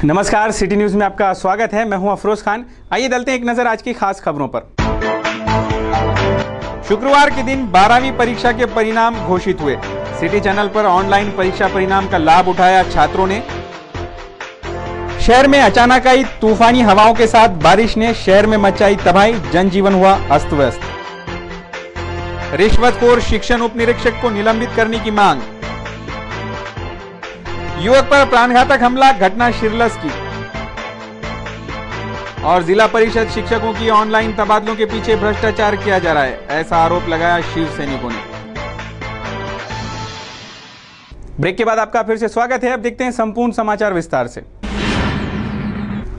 नमस्कार, city news में आपका स्वागत है। मैं हूं अफरोज खान। आइए डालते हैं एक नजर आज की खास खबरों पर। शुक्रवार के दिन 12वीं परीक्षा के परिणाम घोषित हुए। सिटी चैनल पर ऑनलाइन परीक्षा परिणाम का लाभ उठाया छात्रों ने। शहर में अचानक आई तूफानी हवाओं के साथ बारिश ने शहर में मचाई तबाही, जनजीवन हुआ अस्त व्यस्त। रिश्वतखोर शिक्षण उप निरीक्षक को निलंबित करने की मांग। युवक पर प्राणघातक हमला, घटना शिरलस की। और जिला परिषद शिक्षकों की ऑनलाइन तबादलों के पीछे भ्रष्टाचार किया जा रहा है, ऐसा आरोप लगाया शिव सैनिकों ने। ब्रेक के बाद आपका फिर से स्वागत है। अब देखते हैं संपूर्ण समाचार विस्तार से।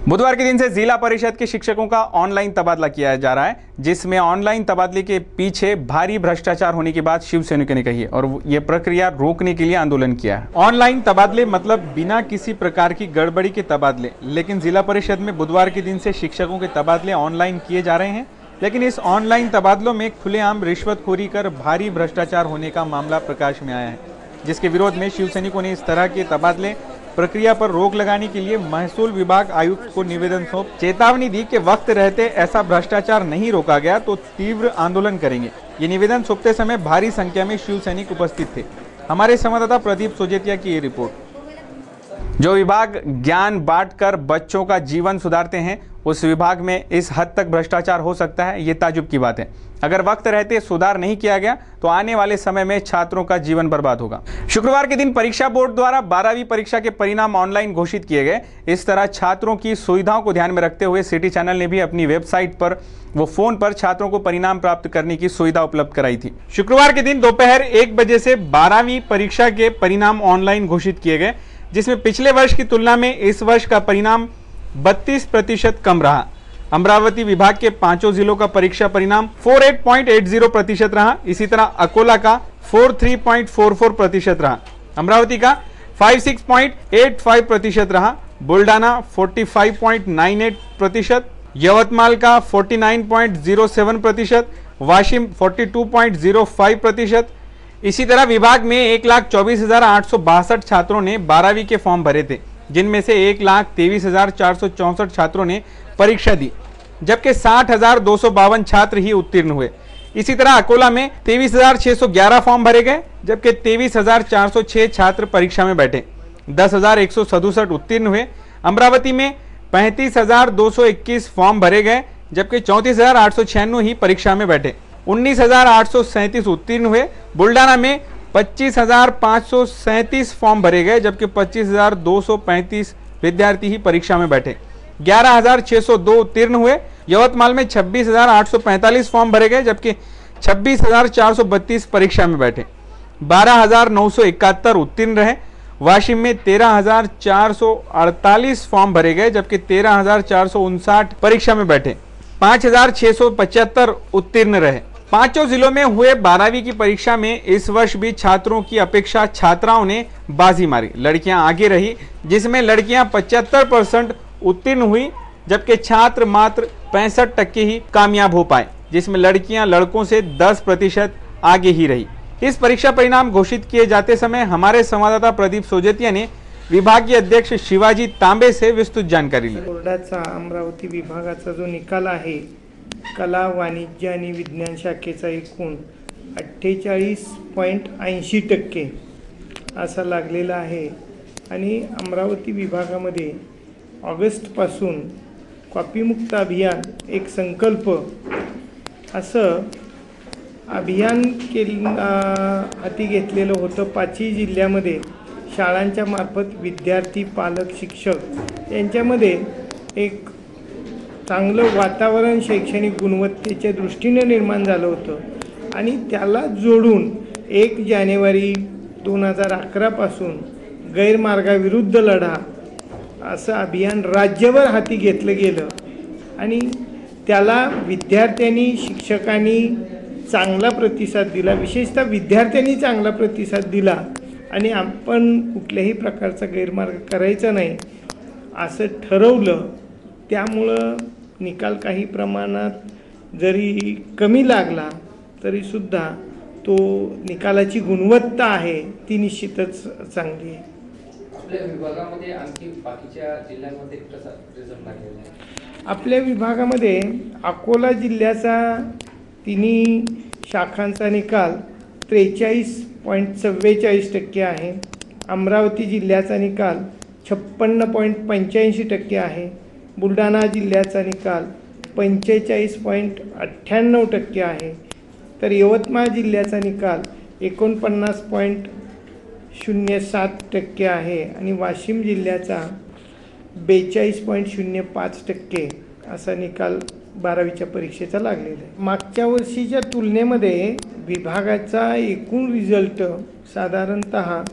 बुधवार के दिन से जिला परिषद के शिक्षकों का ऑनलाइन तबादला किया जा रहा है, जिसमें ऑनलाइन तबादले के पीछे भारी भ्रष्टाचार होने की बात शिव सैनिकों ने कही है और ये प्रक्रिया रोकने के लिए आंदोलन किया है। ऑनलाइन तबादले मतलब बिना किसी प्रकार की गड़बड़ी के तबादले, लेकिन जिला परिषद में बुधवार के दिन से शिक्षकों के तबादले ऑनलाइन किए जा रहे हैं। लेकिन इस ऑनलाइन तबादलों में खुलेआम रिश्वतखोरी कर भारी भ्रष्टाचार होने का मामला प्रकाश में आया है, जिसके विरोध में शिव सैनिकों ने इस तरह के तबादले प्रक्रिया पर रोक लगाने के लिए महसूल विभाग आयुक्त को निवेदन सौंप चेतावनी दी कि वक्त रहते ऐसा भ्रष्टाचार नहीं रोका गया तो तीव्र आंदोलन करेंगे। ये निवेदन सौंपते समय भारी संख्या में शिव सैनिक उपस्थित थे। हमारे संवाददाता प्रदीप सोजेतिया की ये रिपोर्ट। जो विभाग ज्ञान बांटकर बच्चों का जीवन सुधारते हैं, उस विभाग में इस हद तक भ्रष्टाचार हो सकता है, ये ताजुब की बात है। अगर वक्त रहते सुधार नहीं किया गया तो आने वाले समय में छात्रों का जीवन बर्बाद होगा। शुक्रवार के दिन परीक्षा बोर्ड द्वारा 12वीं परीक्षा के परिणाम ऑनलाइन घोषित किए गए। इस तरह छात्रों की सुविधाओं को ध्यान में रखते हुए सिटी चैनल ने भी अपनी वेबसाइट पर वो फोन पर छात्रों को परिणाम प्राप्त करने की सुविधा उपलब्ध कराई थी। शुक्रवार के दिन दोपहर 1 बजे से 12वीं परीक्षा के परिणाम ऑनलाइन घोषिट किए गए, जिसमें पिछले वर्ष की तुलना में इस वर्ष का परिणाम 32% कम रहा। अमरावती विभाग के 5 जिलों का परीक्षा परिणाम 48.80% रहा। इसी तरह अकोला का 43.44% रहा। अमरावती का 56.85% रहा। बुल्डाना 45.98%, यवतमाल का 49.07%, वाशिम 42.05%। इसी तरह विभाग में 1,24,862 छात्रों ने 12वीं के फॉर्म भरे थे, जिनमें से 1,23,464 छात्रों ने परीक्षा दी, जबकि 60,252 छात्र ही उत्तीर्ण हुए। इसी तरह अकोला में 23,611 फॉर्म भरे गए, जबकि 23,406 छात्र परीक्षा में बैठे। 10,167 उत्तीर्ण हुए। अमरावती में 35,221 फॉर्म भरे गए, जबकि 34,896 ही परीक्षा में बैठे। 19,837 उत्तीर्ण हुए। बुल्डाना में 25,537 फॉर्म भरे गए, जबकि 25,235 विद्यार्थी ही परीक्षा में बैठे। 11,602 उत्तीर्ण हुए। यवतमाल में 26,845 फॉर्म भरे गए, जबकि 26,432 परीक्षा में बैठे। 12,971 उत्तीर्ण रहे। वाशिम में 13,448 फॉर्म भरे गए, जबकि 13,459 परीक्षा में बैठे। 5,675 उत्तीर्ण रहे। 5 जिलों में हुए 12वीं की परीक्षा में इस वर्ष भी छात्रों की अपेक्षा छात्राओं ने बाजी मारी। लड़कियां आगे रही, जिसमें लड़कियां 75% उत्तीर्ण हुई, जबकि छात्र मात्र 65% ही कामयाब हो पाए, जिसमें लड़कियां लड़कों से 10% आगे ही रही। इस परीक्षा परिणाम घोषित किए जाते समय हमारे संवाददाता प्रदीप सोजेतिया ने विभागीय अध्यक्ष शिवाजी तांबे से विस्तृत जानकारी ली। बोर्डाचा अमरावती विभागाचा जो निकाल आहे, कला, वाणिज्य आणि विज्ञान शाखेचा एकूण 48.80% असा लागलेला आहे आणि अमरावती विभागामध्ये ऑगस्टपासून कॉपीमुक्त अभियान एक संकल्प असं अभियान हाती घेतलेलं होतं। 5ही जिल्ह्यामध्ये शाळांच्या मार्फत विद्यार्थी, पालक, शिक्षक यांच्यामध्ये एक चांगलं वातावरण शैक्षणिक गुणवत्तेच्या दृष्टीने निर्माण झालं होतं आणि त्याला जोडून 1 जानेवारी 2011 पासून गैरमार्गाविरुद्ध लढा असं अभियान राज्यभर हाती घेतलं गेलं आणि त्याला विद्यार्थ्यांनी, शिक्षकांनी चांगला प्रतिसाद दिला। विशेषतः विद्यार्थ्यांनी चांगला प्रतिसाद दिला आणि आपण कुठल्याही प्रकारचा गैरमार्ग करायचा नाही असं ठरवलं। त्यामुळं निकाल काही प्रमाणात जरी कमी लागला तरी सुद्धा तो निकालाची गुणवत्ता आहे ती निश्चितच चांगली आहे। आपल्या विभागामध्ये आणखी बाकीच्या जिल्ह्यांमध्ये कसा रिझल्ट लागलेला आहे? आपल्या विभागामध्ये अकोला जिल्ह्याचा तिन्ही शाखांचा निकाल 43.44% आहे. अमरावती जिल्ह्याचा निकाल 56.85% आहे. बुलढाणा जिल्ह्याचा निकाल 45.98% आहे. तर यवतमाळ जिल्ह्याचा निकाल 49.07% आहे आणि वाशिम जिल्ह्याचा 42.05% असा निकाल 12वीच्या परीक्षेचा लागलेला आहे. मागच्या वर्षीच्या तुलनेमध्ये विभागाचा एकूण रिझल्ट साधारणतः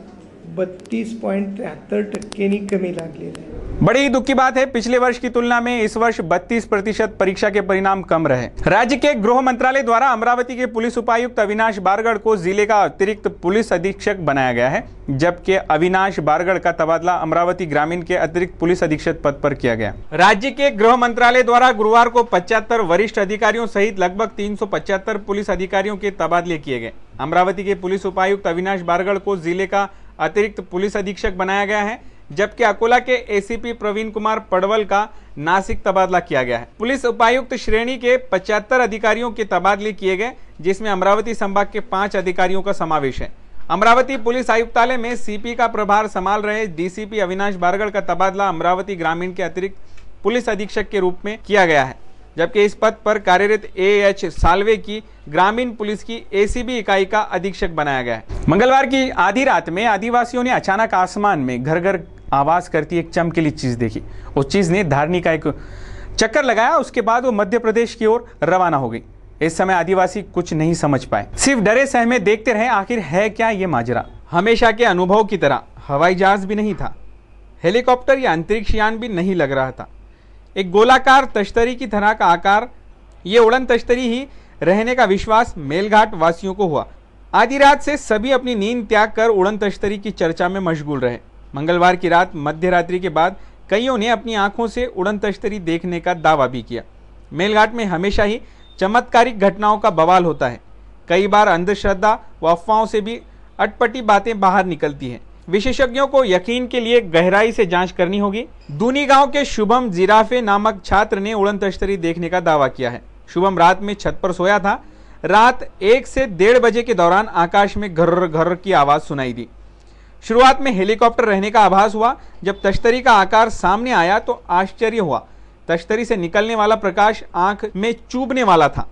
32.73% कमी लागलेला आहे. बड़ी दुख की बात है, पिछले वर्ष की तुलना में इस वर्ष 32% परीक्षा के परिणाम कम रहे। राज्य के गृह मंत्रालय द्वारा अमरावती के पुलिस उपायुक्त अविनाश बारगड़ को जिले का अतिरिक्त पुलिस अधीक्षक बनाया गया है, जबकि अविनाश बारगड़ का तबादला अमरावती ग्रामीण के अतिरिक्त पुलिस अधीक्षक पद पर किया गया। राज्य के गृह मंत्रालय द्वारा गुरुवार को 75 वरिष्ठ अधिकारियों सहित लगभग 375 पुलिस अधिकारियों के तबादले किए गए। अमरावती के पुलिस उपायुक्त अविनाश बारगड़ को जिले का अतिरिक्त पुलिस अधीक्षक बनाया गया है, जबकि अकोला के एसीपी प्रवीण कुमार पडवल का नासिक तबादला किया गया है। पुलिस उपायुक्त श्रेणी के 75 अधिकारियों के तबादले किए गए, जिसमें अमरावती संभाग के 5 अधिकारियों का समावेश है। अमरावती पुलिस आयुक्तालय में सीपी का प्रभार संभाल रहे डीसीपी अविनाश बारगड़ का तबादला अमरावती ग्रामीण के अतिरिक्त पुलिस अधीक्षक के रूप में किया गया है, जबकि इस पद पर कार्यरत एएच सालवे की ग्रामीण पुलिस की एसीबी इकाई का अधीक्षक बनाया गया है। मंगलवार की आधी रात में आदिवासियों ने अचानक आसमान में घर घर आवाज करती एक चमकीली चीज देखी। उस चीज ने धारनी का एक चक्कर लगाया, उसके बाद वो मध्य प्रदेश की ओर रवाना हो गई। इस समय आदिवासी कुछ नहीं समझ पाए, सिर्फ डरे सहमे देखते रहे आखिर है क्या ये माजरा। हमेशा के अनुभव की तरह हवाई जहाज भी नहीं था, हेलीकॉप्टर या अंतरिक्ष यान भी नहीं लग रहा था। एक गोलाकार तश्तरी की तरह का आकार, ये उड़न तश्तरी ही रहने का विश्वास मेलघाट वासियों को हुआ। आधी रात से सभी अपनी नींद त्याग कर उड़न तश्तरी की चर्चा में मशगूल रहे। मंगलवार की रात मध्य रात्रि के बाद कईयों ने अपनी आंखों से उड़न तश्तरी देखने का दावा भी किया। मेलघाट में हमेशा ही चमत्कारिक घटनाओं का बवाल होता है। कई बार अंधश्रद्धा व अफवाहों से भी अटपटी बातें बाहर निकलती हैं। विशेषज्ञों को यकीन के लिए गहराई से जांच करनी होगी। दूनी गांव के शुभम जिराफे नामक छात्र ने उड़न तश्तरी देखने का दावा किया है। शुभम रात में छत पर सोया था। रात 1 से 1:30 बजे के दौरान आकाश में घर्र घर्र की आवाज सुनाई दी। शुरुआत में हेलीकॉप्टर रहने का आभास हुआ। जब तश्तरी का आकार सामने आया तो आश्चर्य हुआ। तश्तरी से निकलने वाला प्रकाश आंख में चुभने वाला था।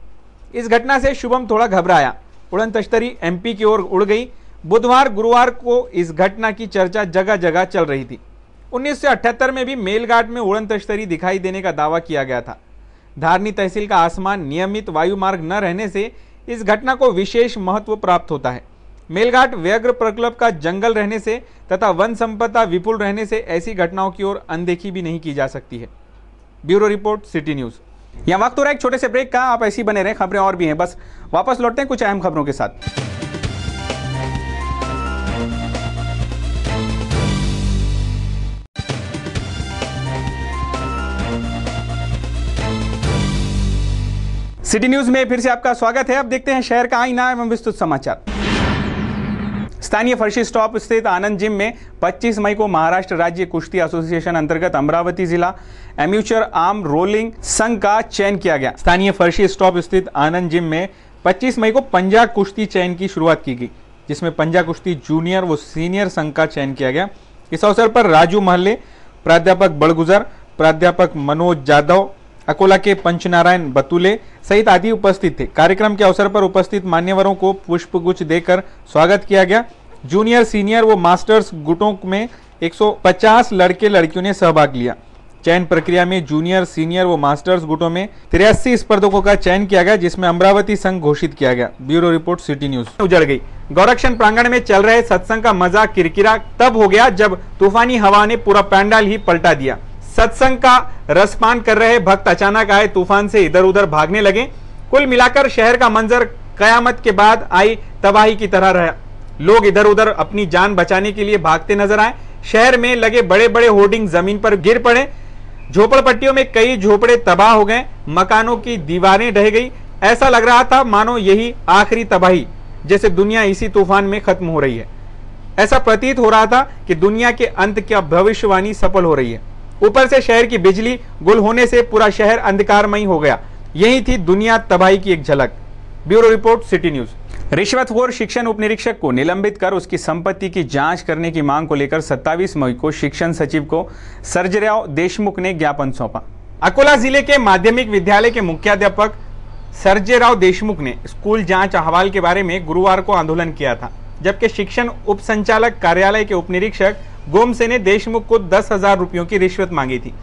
इस घटना से शुभम थोड़ा घबराया। उड़न तश्तरी एमपी की ओर उड़ गई। बुधवार गुरुवार को इस घटना की चर्चा जगह जगह चल रही थी। 1978 में भी मेलघाट में उड़न तश्तरी दिखाई देने का दावा किया गया था। धारनी तहसील का आसमान नियमित वायु मार्ग न रहने से इस घटना को विशेष महत्व प्राप्त होता है। मेलघाट व्याघ्र प्रकल्प का जंगल रहने से तथा वन संपदा विपुल रहने से ऐसी घटनाओं की ओर अनदेखी भी नहीं की जा सकती है। Bureau report, city news. यहाँ वक्त हो रहा है एक छोटे से ब्रेक का, आप ऐसे ही बने रहे, खबरें और भी हैं, बस वापस लौटते हैं कुछ अहम खबरों के साथ। सिटी न्यूज में फिर से आपका स्वागत है। अब देखते हैं शहर का आईना एवं विस्तृत समाचार। स्थानीय फर्शी स्टॉप स्थित आनंद जिम में 25 मई को महाराष्ट्र राज्य कुश्ती एसोसिएशन अंतर्गत अमरावती जिला एम्यूचर आर्म रोलिंग संघ का चयन किया गया। स्थानीय फर्शी स्टॉप स्थित आनंद जिम में 25 मई को पंजा कुश्ती चयन की शुरुआत की गई, जिसमें पंजा कुश्ती जूनियर व सीनियर संघ का चयन किया गया। इस अवसर पर राजू महल्ले, प्राध्यापक बड़गुजर, प्राध्यापक मनोज जाधव, अकोला के पंचनारायण बतुले सहित आदि उपस्थित थे। कार्यक्रम के अवसर पर उपस्थित मान्यवरों को पुष्पगुच्छ देकर स्वागत किया गया। जूनियर, सीनियर व मास्टर्स गुटों में 150 लड़के लड़कियों ने सहभाग लिया। चयन प्रक्रिया में जूनियर, सीनियर व मास्टर्स गुटों में 83 स्पर्धकों का चयन किया गया, जिसमें अमरावती संघ घोषित किया गया। Bureau report, city news. उजड़ गई। गौरक्षण प्रांगण में चल रहे सत्संग का मजा किरकिरा तब हो गया जब तूफानी हवा ने पूरा पंडाल ही पलटा दिया। सत्संग का रसपान कर रहे भक्त अचानक आए तूफान से इधर उधर भागने लगे। कुल मिलाकर शहर का मंजर कयामत के बाद आई तबाही की तरह रहा। लोग इधर उधर अपनी जान बचाने के लिए भागते नजर आए। शहर में लगे बड़े बड़े होर्डिंग जमीन पर गिर पड़े। झोपड़पट्टियों में कई झोपड़े तबाह हो गए। मकानों की दीवारें ढह गई। ऐसा लग रहा था मानो यही आखिरी तबाही, जैसे दुनिया इसी तूफान में खत्म हो रही है। ऐसा प्रतीत हो रहा था कि दुनिया के अंत की भविष्यवाणी सफल हो रही है। ऊपर से शहर की बिजली गुल होने से पूरा शहर अंधकारमय हो गया। यही थी दुनिया तबाही की एक झलक। Bureau report, city news. रिश्वतखोर शिक्षण उपनिरीक्षक को निलंबित कर उसकी संपत्ति की जांच करने की मांग को लेकर 27 मई को शिक्षण सचिव को सर्जेराव देशमुख ने ज्ञापन सौंपा। अकोला जिले के माध्यमिक विद्यालय के मुख्याध्यापक सर्जेराव देशमुख ने स्कूल जांच अहवाल के बारे में गुरुवार को आंदोलन किया था, जबकि शिक्षण उप संचालक कार्यालय के उपनिरीक्षक गोमसे ने देशमुख को 10,000 रुपयों की रिश्वत मांगी थी।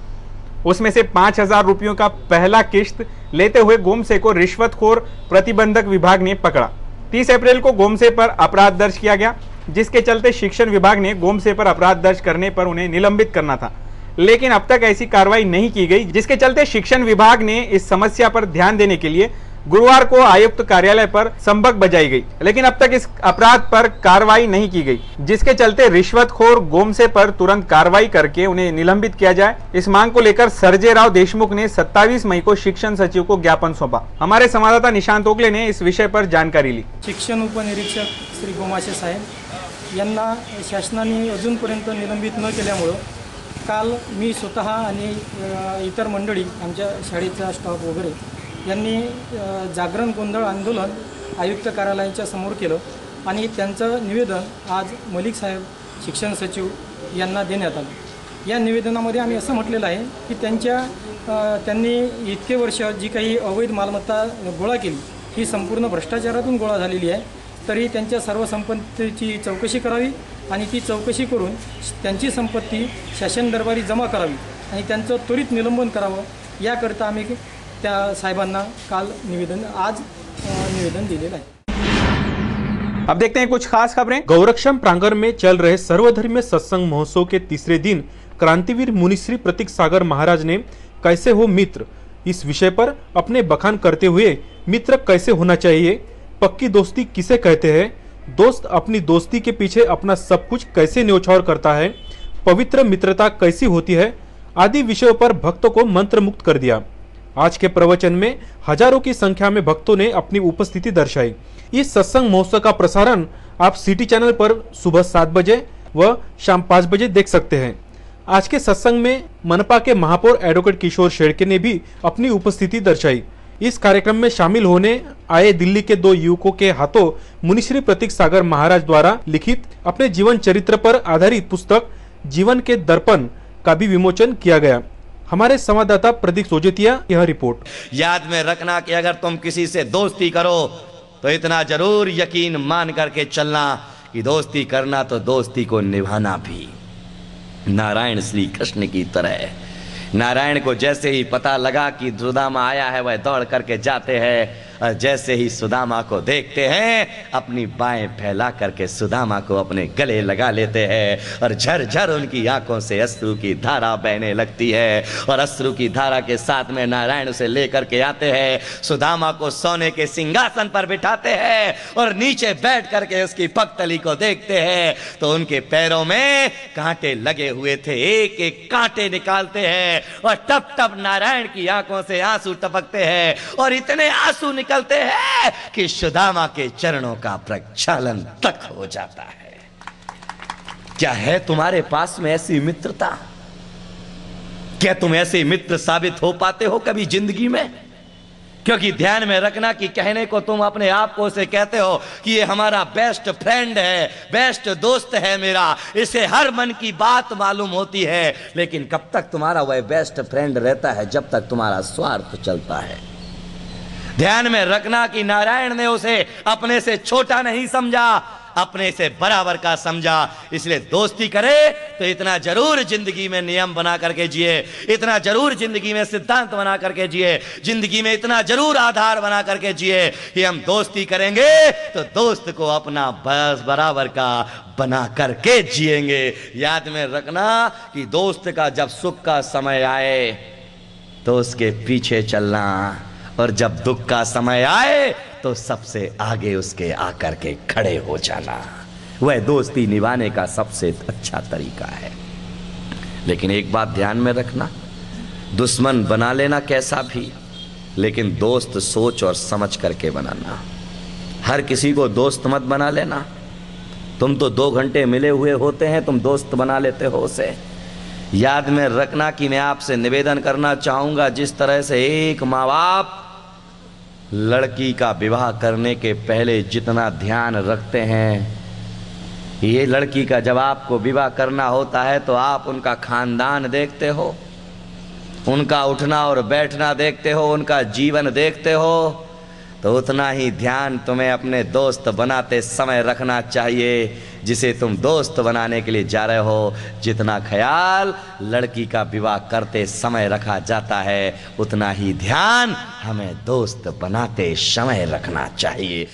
उसमें से 5,000 रुपयों का पहला किश्त लेते हुए गोमसे को रिश्वतखोर प्रतिबंधक विभाग ने पकड़ा। 30 अप्रैल को गोमसे पर अपराध दर्ज किया गया, जिसके चलते शिक्षण विभाग ने गोमसे पर अपराध दर्ज करने पर उन्हें निलंबित करना था, लेकिन अब तक ऐसी कार्रवाई नहीं की गई, जिसके चलते शिक्षण विभाग ने इस समस्या पर ध्यान देने के लिए गुरुवार को आयुक्त कार्यालय पर संबक बजाई गई, लेकिन अब तक इस अपराध पर कार्रवाई नहीं की गई, जिसके चलते रिश्वतखोर गोमसे पर तुरंत कार्रवाई करके उन्हें निलंबित किया जाए। इस मांग को लेकर सर्जेराव देशमुख ने 27 मई को शिक्षण सचिव को ज्ञापन सौंपा। हमारे संवाददाता निशांत ओगले ने इस विषय पर जानकारी ली। शिक्षण उपनिरीक्षक श्री गोमाशे साहेब यांना शासनाने अजूनपर्यंत निलंबित न केल्यामुळं काल मी स्वतः आणि इतर मंडळी आमच्या शाळेचा स्टाफ वगैरे यांनी जागरण गोंधळ आंदोलन आयुक्त कार्यालयाच्या समोर केलं आणि त्यांचं निवेदन आज मलिक साहेब शिक्षण सचिव यांना देण्यात आलं। या निवेदनामध्ये आम्ही असं म्हटलेलं आहे की त्यांनी इतके वर्ष जी काही अवैध मालमत्ता गोळा केली ही संपूर्ण भ्रष्टाचारातून गोळा झालेली आहे, तरी त्यांच्या सर्व संपत्तीची चौकशी करावी आणि ती चौकशी करून त्यांची संपत्ती शासन दरबारी जमा करावी आणि त्यांचं त्वरित निलंबन करावं, याकरता आम्ही त्या साहेबांना काल आज निवेदन दिलेलं आहे। अब देखते हैं कुछ खास खबरें। गौरक्षम प्रांगण में चल रहे सर्वधर्मीय सत्संग महोत्सव के तीसरे दिन क्रांतिवीर मुनिश्री प्रतीक सागर महाराज ने कैसे हो मित्र इस विषय पर अपने बखान करते हुए मित्र कैसे होना चाहिए, पक्की दोस्ती किसे कहते हैं, दोस्त अपनी दोस्ती के पीछे अपना सब कुछ कैसे न्योछावर करता है, पवित्र मित्रता कैसी होती है आदि विषयों पर भक्तों को मंत्रमुग्ध कर दिया। आज के प्रवचन में हजारों की संख्या में भक्तों ने अपनी उपस्थिति दर्शाई। इस सत्संग महोत्सव का प्रसारण आप सिटी चैनल पर सुबह 7 बजे व शाम 5 बजे देख सकते हैं। आज के सत्संग में मनपा के महापौर एडवोकेट किशोर शेड़के ने भी अपनी उपस्थिति दर्शाई। इस कार्यक्रम में शामिल होने आए दिल्ली के 2 युवकों के हाथों मुनिश्री प्रतीक सागर महाराज द्वारा लिखित अपने जीवन चरित्र पर आधारित पुस्तक जीवन के दर्पण का भी विमोचन किया गया। हमारे संवाददाता प्रदीप सोजतिया, यह रिपोर्ट। याद में रखना कि अगर तुम किसी से दोस्ती करो तो इतना जरूर यकीन मान करके चलना कि दोस्ती करना तो दोस्ती को निभाना भी। नारायण श्री कृष्ण की तरह नारायण को जैसे ही पता लगा कि सुदामा आया है, वह दौड़ करके जाते हैं और जैसे ही सुदामा को देखते हैं अपनी बाहें फैला करके सुदामा को अपने गले लगा लेते हैं और झरझर उनकी आंखों से अश्रु की धारा बहने लगती है और अश्रु की धारा के साथ में नारायण उसे लेकर के आते हैं, सुदामा को सोने के सिंहासन पर बिठाते हैं और नीचे बैठ करके उसकी पगतली को देखते हैं तो उनके पैरों में कांटे लगे हुए थे। एक एक कांटे निकालते हैं और टप टप नारायण की आंखों से आंसू टपकते हैं और इतने आंसू निकलते हैं कि सुदामा के चरणों का प्रक्षालन तक हो जाता है। क्या है तुम्हारे पास में ऐसी मित्रता? क्या तुम ऐसे मित्र साबित हो पाते हो कभी जिंदगी में? क्योंकि ध्यान में रखना कि कहने को तुम अपने आप को से कहते हो कि ये हमारा बेस्ट फ्रेंड है, बेस्ट दोस्त है मेरा, इसे हर मन की बात मालूम होती है, लेकिन कब तक तुम्हारा वह बेस्ट फ्रेंड रहता है? जब तक तुम्हारा स्वार्थ चलता है। ध्यान में रखना कि नारायण ने उसे अपने से छोटा नहीं समझा, अपने से बराबर का समझा। इसलिए दोस्ती करे तो इतना जरूर जिंदगी में नियम बना करके जिए, इतना जरूर जिंदगी में सिद्धांत बना करके जिए, जिंदगी में इतना जरूर आधार बना करके जिए कि हम दोस्ती करेंगे तो दोस्त को अपना बस बराबर का बना करके जिएंगे। याद में रखना कि दोस्त का जब सुख का समय आए तो उसके पीछे चलना और जब दुख का समय आए तो सबसे आगे उसके आकर के खड़े हो जाना, वह दोस्ती निभाने का सबसे अच्छा तरीका है। लेकिन एक बात ध्यान में रखना, दुश्मन बना लेना कैसा भी, लेकिन दोस्त सोच और समझ करके बनाना। हर किसी को दोस्त मत बना लेना, तुम तो 2 घंटे मिले हुए होते हैं, तुम दोस्त बना लेते हो उसे। याद में रखना कि मैं आपसे निवेदन करना चाहूँगा, जिस तरह से एक माँ बाप लड़की का विवाह करने के पहले जितना ध्यान रखते हैं, ये लड़की का जब आपको विवाह करना होता है तो आप उनका खानदान देखते हो, उनका उठना और बैठना देखते हो, उनका जीवन देखते हो, तो उतना ही ध्यान तुम्हें अपने दोस्त बनाते समय रखना चाहिए जिसे तुम दोस्त बनाने के लिए जा रहे हो। जितना ख्याल लड़की का विवाह करते समय रखा जाता है, उतना ही ध्यान हमें दोस्त बनाते समय रखना चाहिए।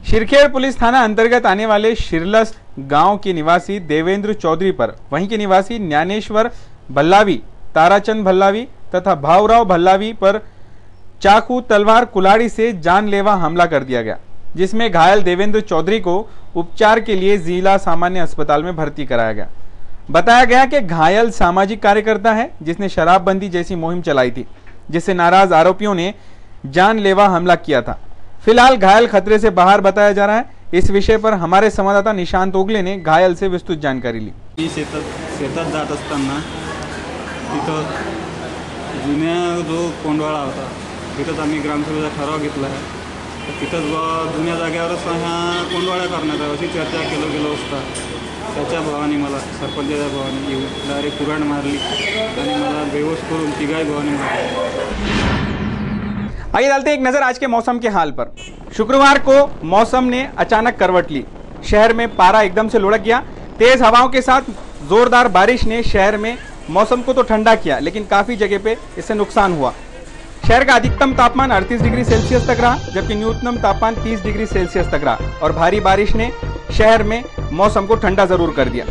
शिरखेड़ पुलिस थाना अंतर्गत आने वाले शिरलस गांव के निवासी देवेंद्र चौधरी पर वहीं के निवासी ज्ञानेश्वर भल्लावी, ताराचंद भल्लावी तथा भावराव भल्लावी पर चाकू, तलवार, कुल्हाड़ी से जानलेवा हमला कर दिया गया, जिसमें घायल देवेंद्र चौधरी को उपचार के लिए जिला सामान्य अस्पताल में भर्ती कराया गया। बताया गया कि घायल सामाजिक कार्यकर्ता है जिसने शराबबंदी जैसी मुहिम चलाई थी, जिससे नाराज आरोपियों ने जानलेवा हमला किया था। फिलहाल घायल खतरे से बाहर बताया जा रहा है। इस विषय पर हमारे संवाददाता निशांत ओगले ने घायल से विस्तृत जानकारी ली। शेतात जात असताना तिथं जुन्या जो कोंडवाळा होता तिथंच आम्ही ग्रामसभेचा ठराव घेतला आहे, तर तिथंच जुन्या जागेवरच ह्या कोंडवाळ्या करण्यात आहे अशी चर्चा गेलो असता त्याच्या भावाने मला सरपंचाच्या भावाने येऊन डायरेक्ट कुऱ्हाड मारली आणि मला बेहोश करून तिघाही भावाने मारली। आइए डालते एक नजर आज के मौसम के हाल पर। शुक्रवार को मौसम ने अचानक करवट ली, शहर में पारा एकदम से लुढ़क गया। तेज हवाओं के साथ जोरदार बारिश ने शहर में मौसम को तो ठंडा किया, लेकिन काफी जगह पे इससे नुकसान हुआ। शहर का अधिकतम तापमान 38 डिग्री सेल्सियस तक रहा, जबकि न्यूनतम तापमान 30 डिग्री सेल्सियस तक रहा और भारी बारिश ने शहर में मौसम को ठंडा जरूर कर दिया।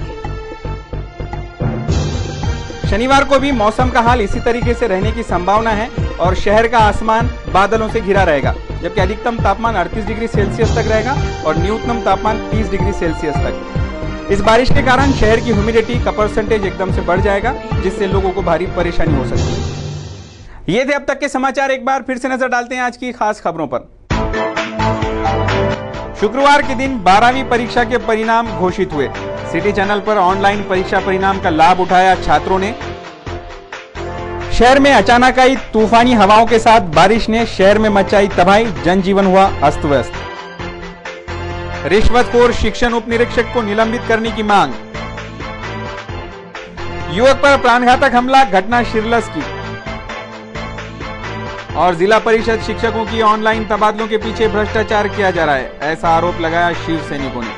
शनिवार को भी मौसम का हाल इसी तरीके से रहने की संभावना है और शहर का आसमान बादलों से घिरा रहेगा, जबकि अधिकतम तापमान 38 डिग्री सेल्सियस तक रहेगा और न्यूनतम तापमान 30 डिग्री सेल्सियस तक। इस बारिश के कारण शहर की ह्यूमिडिटी का परसेंटेज एकदम से बढ़ जाएगा, जिससे लोगों को भारी परेशानी हो सकती है। ये थे अब तक के समाचार। एक बार फिर से नजर डालते हैं आज की खास खबरों पर। शुक्रवार के दिन 12वीं परीक्षा के परिणाम घोषित हुए। सिटी चैनल पर ऑनलाइन परीक्षा परिणाम का लाभ उठाया छात्रों ने। शहर में अचानक आई तूफानी हवाओं के साथ बारिश ने शहर में मचाई तबाही, जनजीवन हुआ अस्त व्यस्त। रिश्वतखोर शिक्षण उप निरीक्षक को निलंबित करने की मांग। युवक पर प्राणघातक हमला, घटना शिरलस की। और जिला परिषद शिक्षकों की ऑनलाइन तबादलों के पीछे भ्रष्टाचार किया जा रहा है, ऐसा आरोप लगाया शिव सैनिकों ने।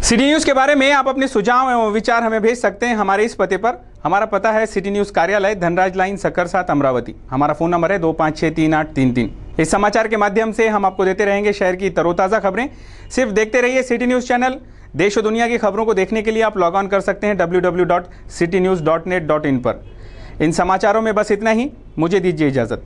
सिटी न्यूज के बारे में आप अपने सुझाव एवं विचार हमें भेज सकते हैं हमारे इस पते पर। हमारा पता है सिटी न्यूज कार्यालय, धनराज लाइन, सक्कर 7, अमरावती। हमारा फोन नंबर है 25638333। इस समाचार के माध्यम से हम आपको देते रहेंगे शहर की तरोताजा खबरें। सिर्फ देखते रहिए सिटी न्यूज चैनल। देश और दुनिया की खबरों को देखने के लिए आप लॉग ऑन कर सकते हैं www.citynews.net.in पर। इन समाचारों में बस इतना ही। मुझे दीजिए इजाजत।